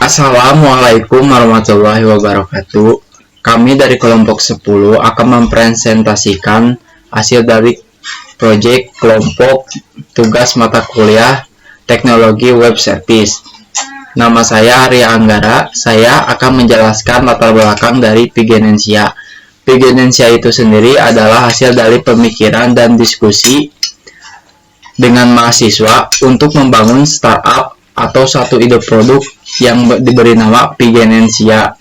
Assalamualaikum warahmatullahi wabarakatuh. Kami dari kelompok 10 akan mempresentasikan hasil dari proyek kelompok tugas mata kuliah Teknologi Web Service. Nama saya Arya Anggara. Saya akan menjelaskan latar belakang dari Pigenencia. Pigenencia itu sendiri adalah hasil dari pemikiran dan diskusi dengan mahasiswa untuk membangun startup atau satu ide produk yang diberi nama Pigenencia.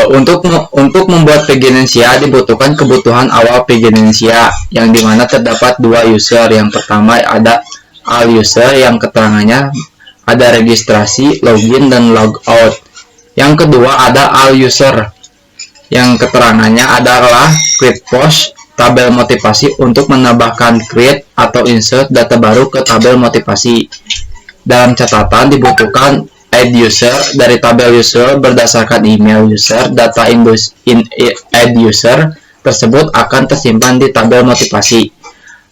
Untuk membuat Pigenencia dibutuhkan kebutuhan awal Pigenencia yang dimana terdapat dua user. Yang pertama ada all user yang keterangannya ada registrasi, login, dan logout. Yang kedua ada all user yang keterangannya adalah create post, tabel motivasi untuk menambahkan create atau insert data baru ke tabel motivasi. Dalam catatan dibutuhkan add user dari tabel user berdasarkan email user. Data add user tersebut akan tersimpan di tabel motivasi.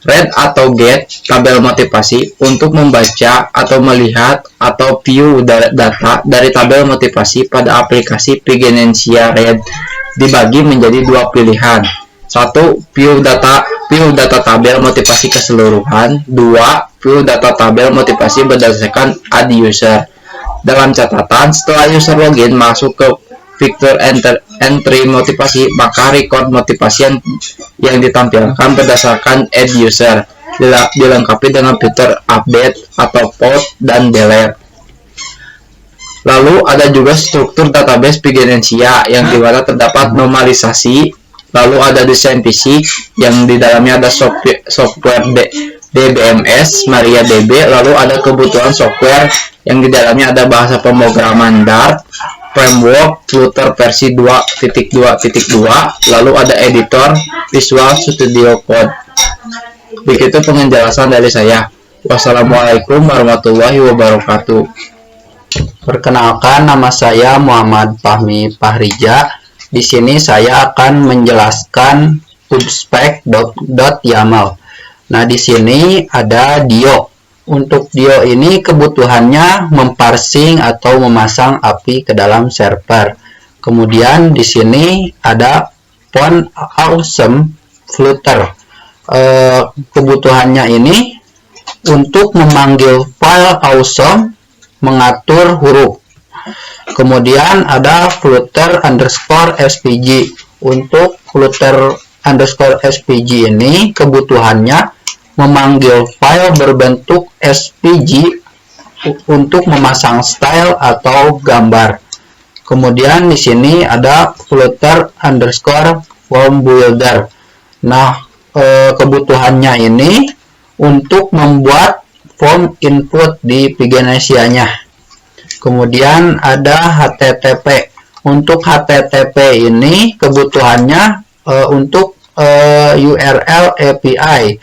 Read atau get tabel motivasi untuk membaca atau melihat atau view data dari tabel motivasi pada aplikasi Pigenencia Read dibagi menjadi dua pilihan. 1. View data tabel motivasi keseluruhan. 2. View data tabel motivasi berdasarkan add user. Dalam catatan, setelah user login masuk ke fitur entry motivasi, maka record motivasi yang ditampilkan berdasarkan add user dilengkapi dengan fitur update atau post dan delete. Lalu ada juga struktur database Pigenencia yang dimana terdapat normalisasi. Lalu ada desain fisik yang di dalamnya ada software DBMS, MariaDB. Lalu ada kebutuhan software yang di dalamnya ada bahasa pemrograman Dart, framework Flutter versi 2.2.2. Lalu ada editor Visual Studio Code. Begitu penjelasan dari saya. Wassalamualaikum warahmatullahi wabarakatuh. Perkenalkan, nama saya Muhammad Fahmi Fahrija. Di sini saya akan menjelaskan pubspec.yaml. Nah, di sini ada Dio. Untuk Dio ini kebutuhannya memparsing atau memasang API ke dalam server. Kemudian di sini ada font awesome Flutter. Kebutuhannya ini untuk memanggil file awesome mengatur huruf. Kemudian ada flutter underscore spg. Untuk flutter underscore spg ini kebutuhannya memanggil file berbentuk spg untuk memasang style atau gambar. Kemudian di sini ada flutter underscore form builder. Nah, kebutuhannya ini untuk membuat form input di Pigenencia-nya. Kemudian ada HTTP. Untuk HTTP ini kebutuhannya untuk URL API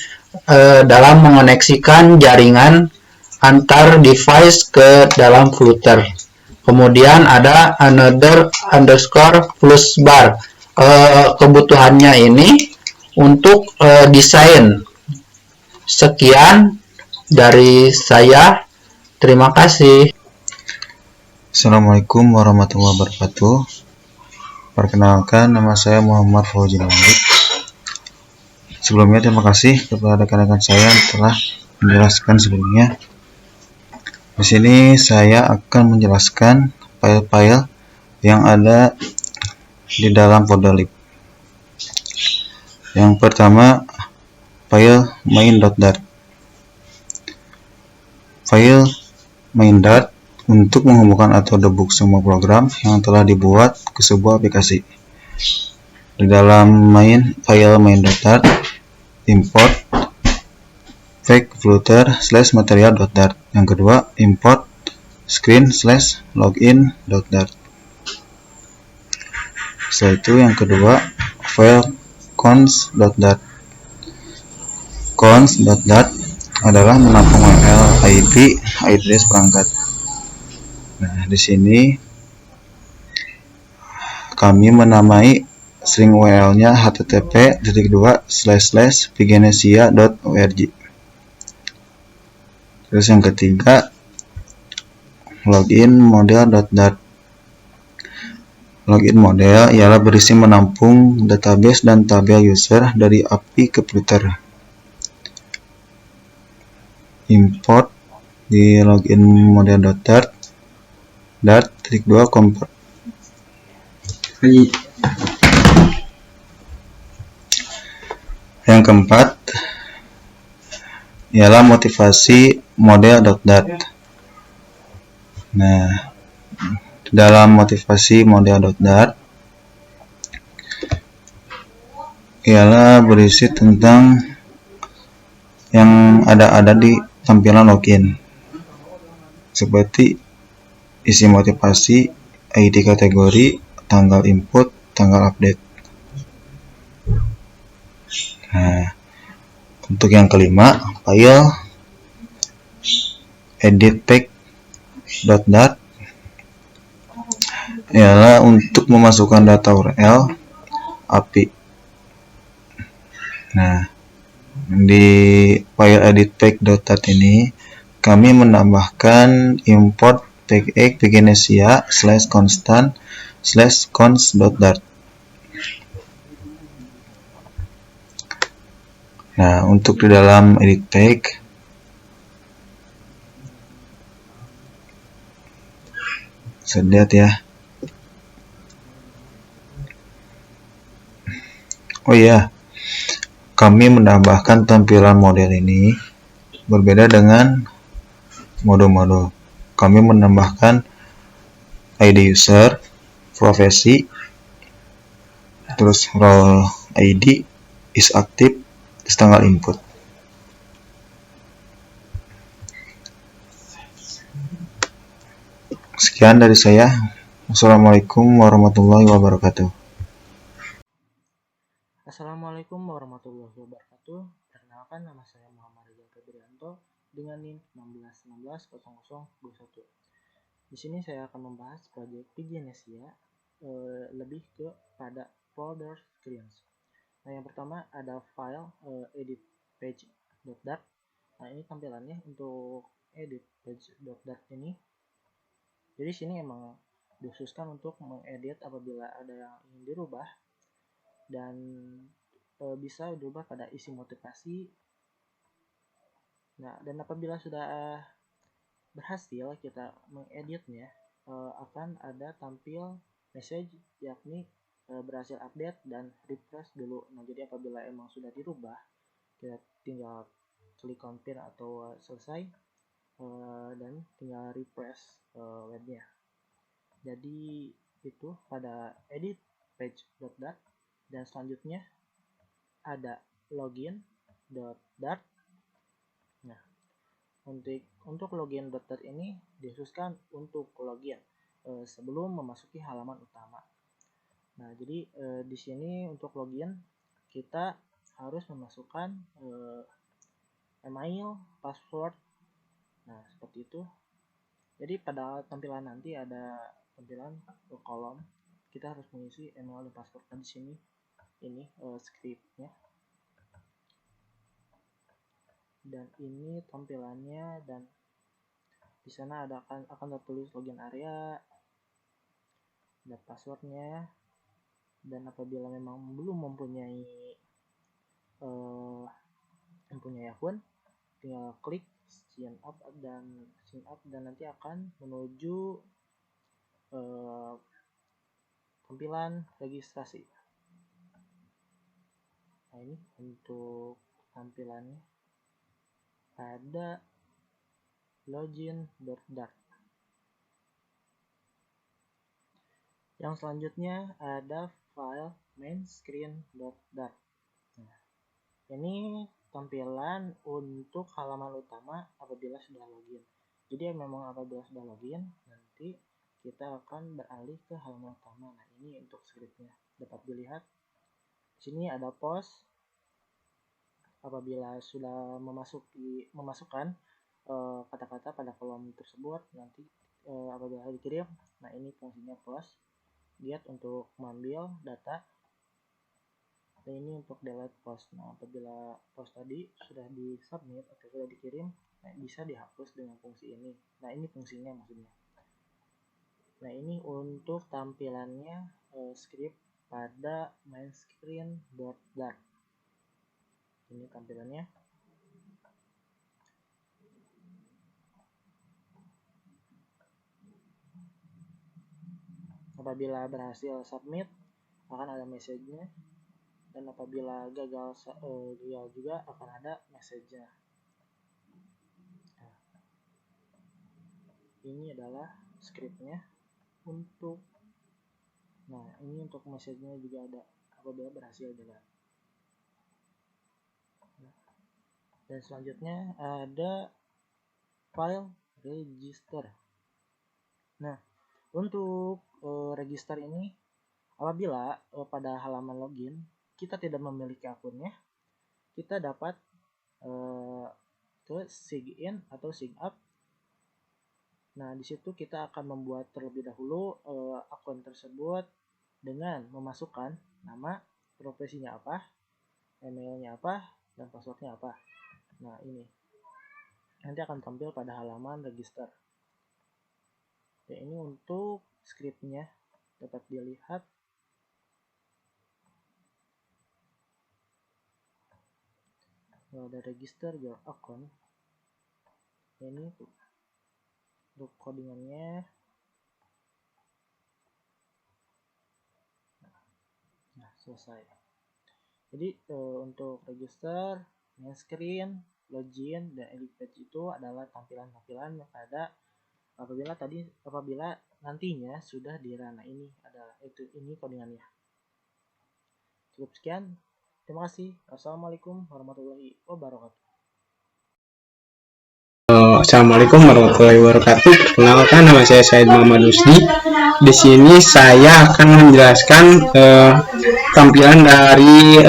dalam mengoneksikan jaringan antar device ke dalam Flutter. Kemudian ada another underscore plus bar. Kebutuhannya ini untuk desain. Sekian dari saya. Terima kasih. Assalamualaikum warahmatullahi wabarakatuh. Perkenalkan, nama saya Muhammad Fauzi Malik. Sebelumnya terima kasih kepada rekan-rekan saya yang telah menjelaskan sebelumnya. Di sini saya akan menjelaskan file-file yang ada di dalam folder lib. Yang pertama, file main.dart. File main.dart untuk menghubungkan atau debug semua program yang telah dibuat ke sebuah aplikasi. Di dalam file main.dart, import fake flutter /material.dart. Yang kedua, import screen /login.dart. Setelah itu yang kedua, file cons.dart. Cons.dart adalah menampung URL IP address perangkat. Nah, di sini kami menamai string URL-nya http://pigenencia.org. Terus yang ketiga, login model.dart. Login model ialah berisi menampung database dan tabel user dari API ke Flutter. Import di login model.dart. Dart trik 2 convert. Yang keempat ialah motivasi model.dart. Nah, dalam motivasi model.dart ialah berisi tentang yang ada di tampilan login, seperti isi motivasi, ID kategori, tanggal input, tanggal update. Nah, untuk yang kelima, file edit-pack.dart ialah untuk memasukkan data URL API. Nah, di file edit-pack.dart ini kami menambahkan import packages Pigenesia /constant/cons.dart. Nah, untuk di dalam edit pack bisa lihat ya. Oh iya, kami menambahkan tampilan model ini berbeda dengan mode-mode. Kami menambahkan ID user, profesi, terus role ID, is active, terus tanggal input. Sekian dari saya. Wassalamualaikum warahmatullahi wabarakatuh. Assalamualaikum warahmatullahi wabarakatuh. Perkenalkan, nama saya Muhammad Rizal Febrianto dengan NIM 16160021. Di sini saya akan membahas proyek Pigenesia lebih kepada folder screens. Nah, yang pertama ada file edit page.dart. Nah, ini tampilannya untuk edit page.dart ini. Jadi sini emang dikhususkan untuk mengedit apabila ada yang ingin dirubah dan bisa dirubah pada isi motivasi. Nah, dan apabila sudah berhasil kita mengeditnya, akan ada tampil message yakni berhasil update dan refresh dulu. Nah, jadi apabila emang sudah dirubah, kita tinggal klik confirm atau selesai dan tinggal refresh webnya. Jadi itu pada edit page.dart. Dan selanjutnya ada login.dart. Nah, untuk login.dart ini dikhususkan untuk login sebelum memasuki halaman utama. Nah, jadi di sini untuk login kita harus memasukkan email, password. Nah, seperti itu. Jadi pada tampilan nanti ada tampilan kolom, kita harus mengisi email dan password. Di sini ini scriptnya, dan ini tampilannya, dan di sana akan tertulis login area dan passwordnya. Dan apabila memang belum mempunyai akun, tinggal klik sign up dan nanti akan menuju tampilan registrasi. Nah, ini untuk tampilannya pada login.dart. Yang selanjutnya ada file main screen.dart. Nah, ini tampilan untuk halaman utama apabila sudah login. Jadi memang apabila sudah login, nanti kita akan beralih ke halaman utama. Nah, ini untuk scriptnya dapat dilihat. Di sini ada post. Apabila sudah memasukkan kata-kata pada kolom tersebut, nanti apabila dikirim, nah ini fungsinya post. Get untuk mengambil data, dan ini untuk delete post. Nah, apabila post tadi sudah di submit atau sudah dikirim, nah bisa dihapus dengan fungsi ini. Nah, ini fungsinya maksudnya. Nah, ini untuk tampilannya script pada main screen board dark. Ini tampilannya. Apabila berhasil submit akan ada message-nya, dan apabila gagal juga akan ada message-nya. Nah, ini adalah scriptnya untuk, nah ini untuk message-nya juga ada apabila berhasil juga. Dan selanjutnya ada file register. Nah, untuk register ini apabila pada halaman login kita tidak memiliki akunnya, kita dapat ke sign atau sign up. Nah, di situ kita akan membuat terlebih dahulu akun tersebut dengan memasukkan nama, profesinya apa, emailnya apa, dan passwordnya apa. Nah, ini nanti akan tampil pada halaman register. Ya, ini untuk scriptnya dapat dilihat. Ada register your account. Ini untuk codingannya. Nah, selesai. Jadi untuk register, main screen, login, dan edit page itu adalah tampilan-tampilan yang ada apabila nantinya sudah di ranah ini, ini codingannya. Cukup sekian. Terima kasih. Wassalamualaikum warahmatullahi wabarakatuh. Assalamualaikum warahmatullahi wabarakatuh. Perkenalkan, nama saya Said Muhammad Rusdi. Di sini saya akan menjelaskan tampilan dari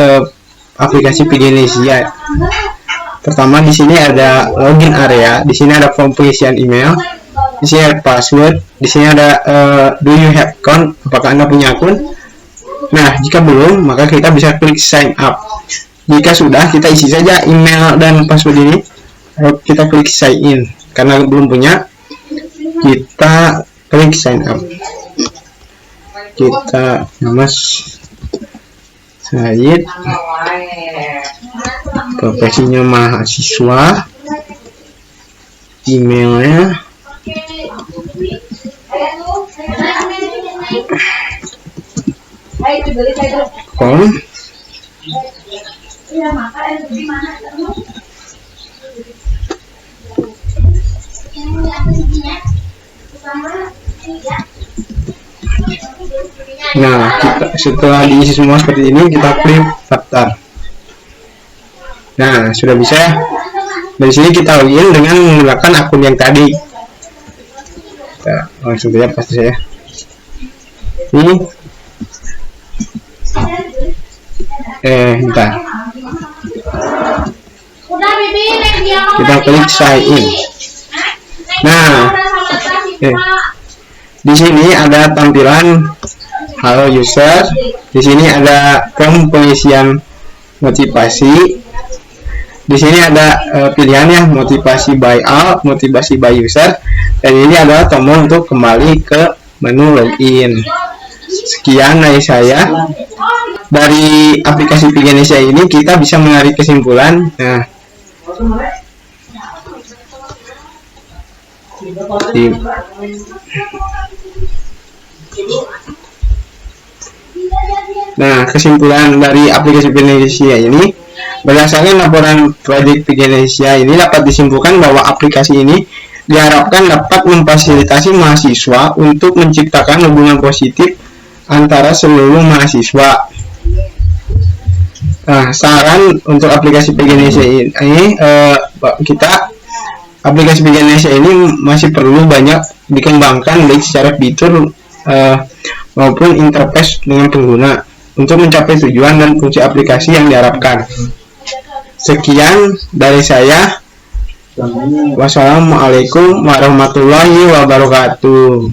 aplikasi Pigenesia. Pertama, di sini ada login area, di sini ada form pengisian email, di sini ada password, di sini ada do you have account, apakah Anda punya akun. Nah, jika belum, maka kita bisa klik sign up. Jika sudah, kita isi saja email dan password ini. Kita klik sign in. Karena belum punya, kita klik sign up. Kita nama Said, profesinya mahasiswa, emailnya com. Nah, setelah diisi semua seperti ini, kita klik daftar. Nah, sudah bisa. Dari sini kita login dengan menggunakan akun yang tadi. Kita langsung saja pasti saya. Ini. Bentar. Kita klik sign in. Nah, di sini ada tampilan halo user. Di sini ada form pengisian motivasi. Di sini ada pilihannya motivasi by all, motivasi by user, dan ini adalah tombol untuk kembali ke menu login. Sekian dari saya. Dari aplikasi Pigenesia ini kita bisa menarik kesimpulan. Nah, kesimpulan dari aplikasi Pigenesia ini, berdasarkan laporan proyek Pigenesia ini dapat disimpulkan bahwa aplikasi ini diharapkan dapat memfasilitasi mahasiswa untuk menciptakan hubungan positif antara seluruh mahasiswa. Nah, saran untuk aplikasi Pigenesia ini, aplikasi Pigenesia ini masih perlu banyak dikembangkan baik secara fitur maupun interface dengan pengguna untuk mencapai tujuan dan fungsi aplikasi yang diharapkan. Sekian dari saya. Wassalamualaikum warahmatullahi wabarakatuh.